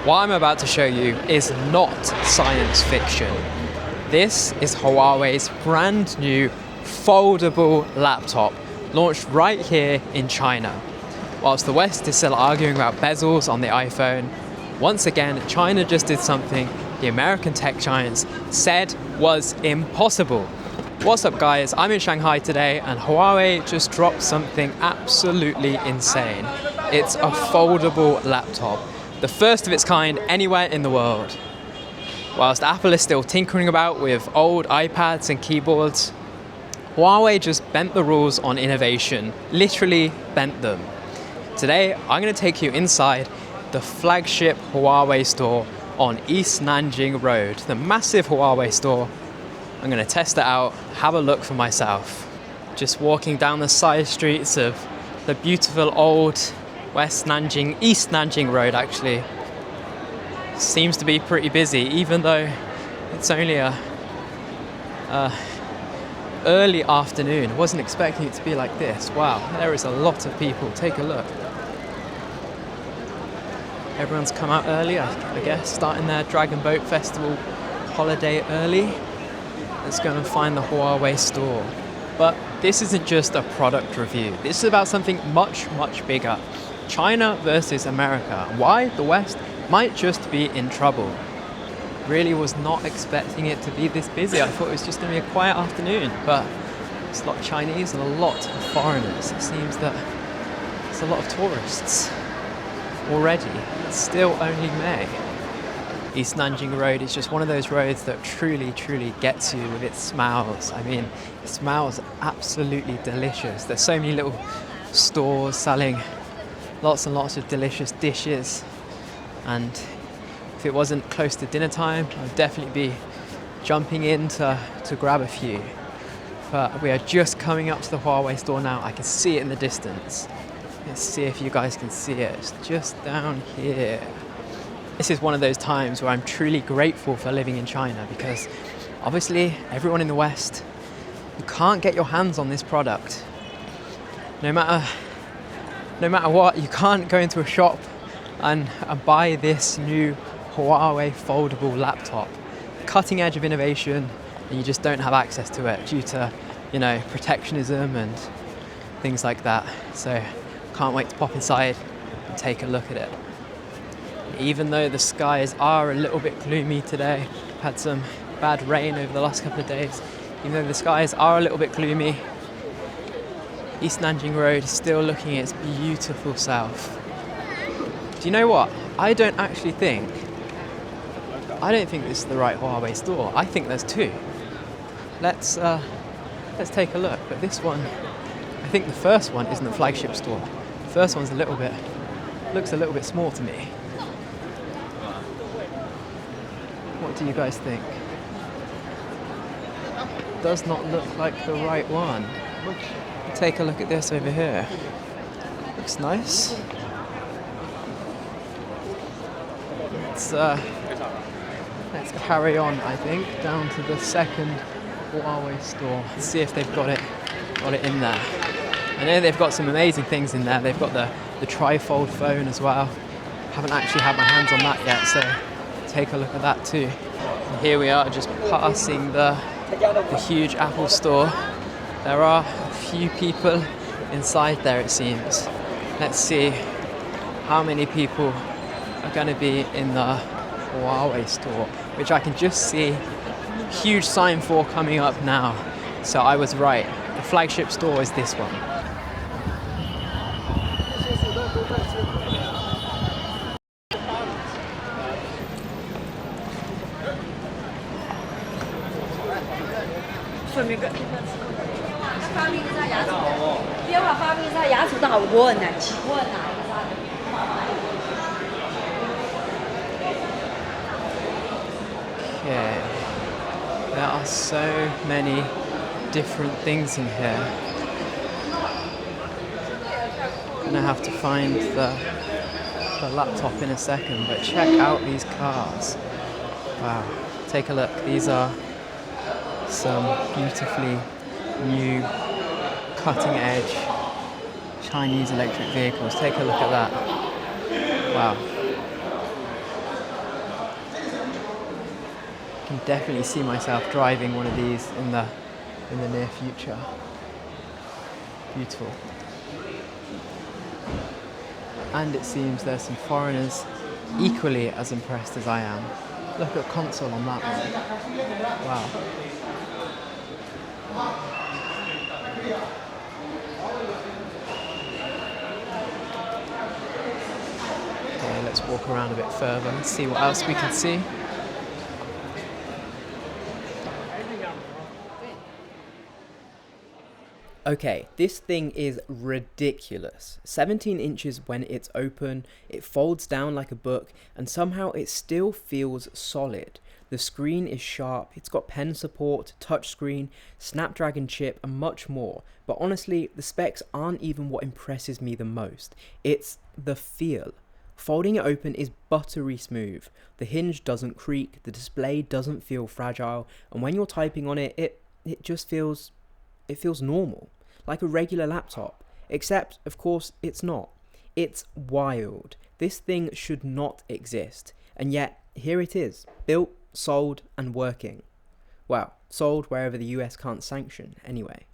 What I'm about to show you is not science fiction. This is Huawei's brand new foldable laptop, launched right here in China. Whilst the West is still arguing about bezels on the iPhone, once again, China just did something the American tech giants said was impossible. What's up guys, I'm in Shanghai today and Huawei just dropped something absolutely insane. It's a foldable laptop, the first of its kind anywhere in the world. Whilst Apple is still tinkering about with old iPads and keyboards, Huawei just bent the rules on innovation, literally bent them. Today, I'm going to take you inside the flagship Huawei store on East Nanjing Road, the massive Huawei store. I'm going to test it out, have a look for myself. Just walking down the side streets of the beautiful old East Nanjing Road actually. Seems to be pretty busy, even though it's only a early afternoon. I wasn't expecting it to be like this. Wow, there is a lot of people. Take a look. Everyone's come out early, I guess, starting their Dragon Boat Festival holiday early. Let's go and find the Huawei store. But this isn't just a product review. This is about something much, much bigger. China versus America. Why the West might just be in trouble. Really was not expecting it to be this busy. I thought it was just going to be a quiet afternoon, but it's a lot of Chinese and a lot of foreigners. It seems that there's a lot of tourists already. It's still only May. East Nanjing Road is just one of those roads that truly, truly gets you with its smells. I mean, it smells absolutely delicious. There's so many little stores selling lots and lots of delicious dishes, and if it wasn't close to dinner time, I'd definitely be jumping in to grab a few. But we are just coming up to the Huawei store now. I can see it in the distance. Let's see if you guys can see it. It's just down here. This is one of those times where I'm truly grateful for living in China, because obviously everyone in the West, you can't get your hands on this product. No matter what, you can't go into a shop and buy this new Huawei foldable laptop. Cutting edge of innovation, and you just don't have access to it due to, protectionism and things like that. So can't wait to pop inside and take a look at it. Even though the skies are a little bit gloomy today, had some bad rain over the last couple of days, even though the skies are a little bit gloomy, East Nanjing Road is still looking its beautiful self. Do you know what? I don't think this is the right Huawei store. I think there's two. Let's take a look. But this one, I think the first one isn't the flagship store. The first one's looks a little bit small to me. What do you guys think? Does not look like the right one. Take a look at this over here. Looks nice. Let's carry on, I think, down to the second Huawei store. Let's see if they've got it in there. I know they've got some amazing things in there. They've got the trifold phone as well. Haven't actually had my hands on that yet, so take a look at that too. And here we are, just passing the huge Apple store. There are a few people inside there, it seems. Let's see how many people are going to be in the Huawei store, which I can just see a huge sign for coming up now. So I was right. The flagship store is this one. Okay, there are so many different things in here. Gonna have to find the laptop in a second, but check out these cars. Wow, take a look. These are some beautifully new cutting edge Chinese electric vehicles. Take a look at that. Wow. can definitely see myself driving one of these in the near future. Beautiful. And it seems there's some foreigners equally as impressed as I am. Look at console on that one. Wow. Okay, let's walk around a bit further and see what else we can see. Okay, this thing is ridiculous. 17 inches when it's open, it folds down like a book, and somehow it still feels solid. The screen is sharp, it's got pen support, touchscreen, Snapdragon chip, and much more. But honestly, the specs aren't even what impresses me the most. It's the feel. Folding it open is buttery smooth. The hinge doesn't creak, the display doesn't feel fragile, and when you're typing on it, it just feels normal, like a regular laptop, except of course it's not. It's wild. This thing should not exist, and yet here it is, built, sold and working. Well, sold wherever the US can't sanction anyway.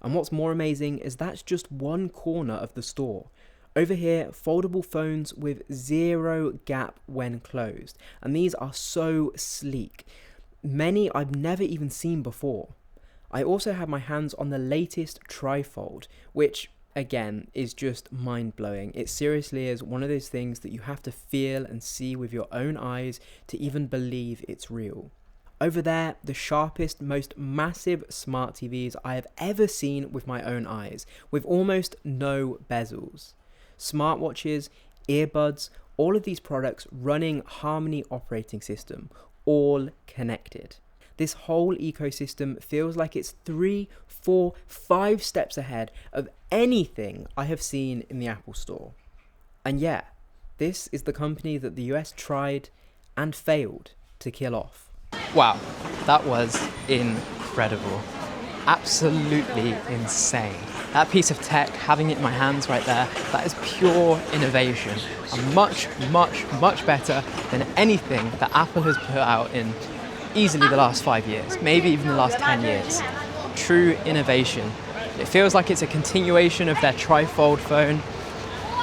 And what's more amazing is that's just one corner of the store. Over here, foldable phones with zero gap when closed, and these are so sleek. Many I've never even seen before. I also have my hands on the latest trifold, which again is just mind-blowing. It seriously is one of those things that you have to feel and see with your own eyes to even believe it's real. Over there, the sharpest, most massive smart TVs I have ever seen with my own eyes, with almost no bezels. Smartwatches, earbuds, all of these products running Harmony operating system, all connected. This whole ecosystem feels like it's 3, 4, 5 steps ahead of anything I have seen in the Apple Store. And yeah, this is the company that the US tried and failed to kill off. Wow, that was incredible. Absolutely insane. That piece of tech, having it in my hands right there, that is pure innovation. And much, much, much better than anything that Apple has put out in easily the last 5 years, maybe even the last 10 years. True innovation. It feels like it's a continuation of their trifold phone.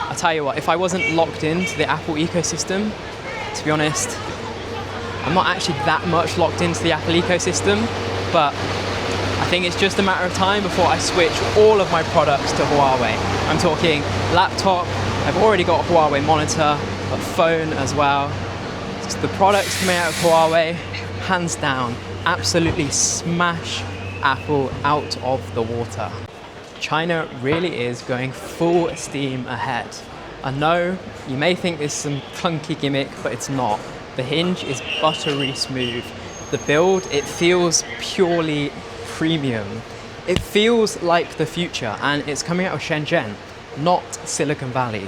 I tell you what, if I wasn't locked into the Apple ecosystem, to be honest, I'm not actually that much locked into the Apple ecosystem, but I think it's just a matter of time before I switch all of my products to Huawei. I'm talking laptop, I've already got a Huawei monitor, but phone as well. So the products coming out of Huawei, hands down, absolutely smash Apple out of the water. China really is going full steam ahead. I know you may think this is some clunky gimmick, but it's not. The hinge is buttery smooth. The build, it feels purely premium. It feels like the future, and it's coming out of Shenzhen, not Silicon Valley.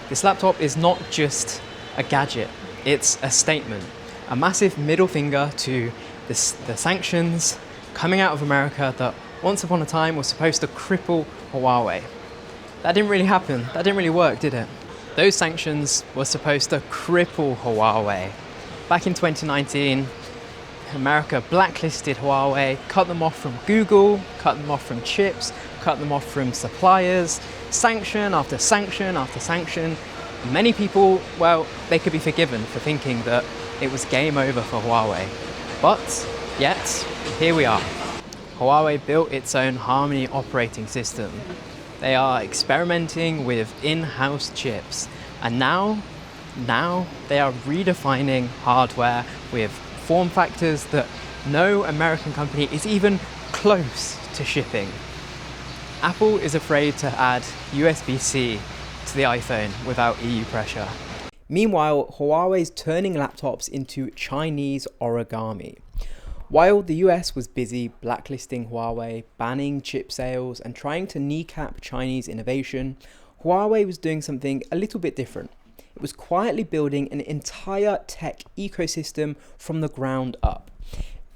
This laptop is not just a gadget, it's a statement. A massive middle finger to the sanctions coming out of America that once upon a time was supposed to cripple Huawei. That didn't really happen. That didn't really work, did it? Those sanctions were supposed to cripple Huawei. Back in 2019, America blacklisted Huawei, cut them off from Google, cut them off from chips, cut them off from suppliers, sanction after sanction after sanction. Many people, well, they could be forgiven for thinking that it was game over for Huawei. But yet, here we are. Huawei built its own Harmony operating system. They are experimenting with in-house chips. And now they are redefining hardware with form factors that no American company is even close to shipping. Apple is afraid to add USB-C to the iPhone without EU pressure. Meanwhile, Huawei's turning laptops into Chinese origami. While the US was busy blacklisting Huawei, banning chip sales, and trying to kneecap Chinese innovation, Huawei was doing something a little bit different. It was quietly building an entire tech ecosystem from the ground up.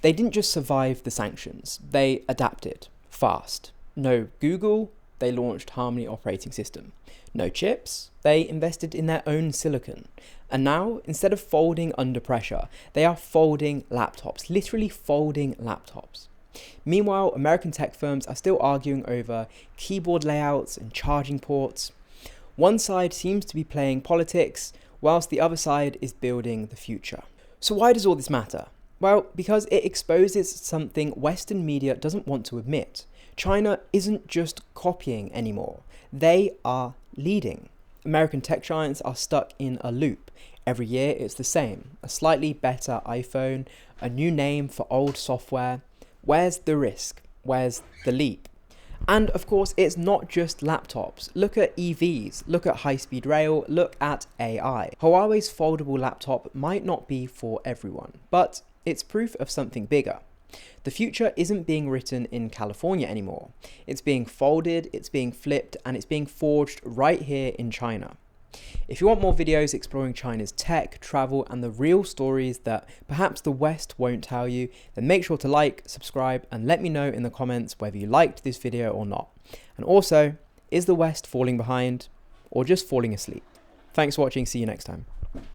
They didn't just survive the sanctions, they adapted fast. No Google, they launched Harmony operating system. No chips, they invested in their own silicon. And now, instead of folding under pressure, they are folding laptops, literally folding laptops. Meanwhile, American tech firms are still arguing over keyboard layouts and charging ports. One side seems to be playing politics, whilst the other side is building the future. So why does all this matter? Well, because it exposes something Western media doesn't want to admit. China isn't just copying anymore, they are leading. American tech giants are stuck in a loop. Every year it's the same, a slightly better iPhone, a new name for old software. Where's the risk? Where's the leap? And of course, it's not just laptops. Look at EVs, look at high-speed rail, look at AI. Huawei's foldable laptop might not be for everyone, but it's proof of something bigger. The future isn't being written in California anymore. It's being folded, it's being flipped, and it's being forged right here in China. If you want more videos exploring China's tech, travel, and the real stories that perhaps the West won't tell you, then make sure to like, subscribe, and let me know in the comments whether you liked this video or not. And also, is the West falling behind or just falling asleep? Thanks for watching, see you next time.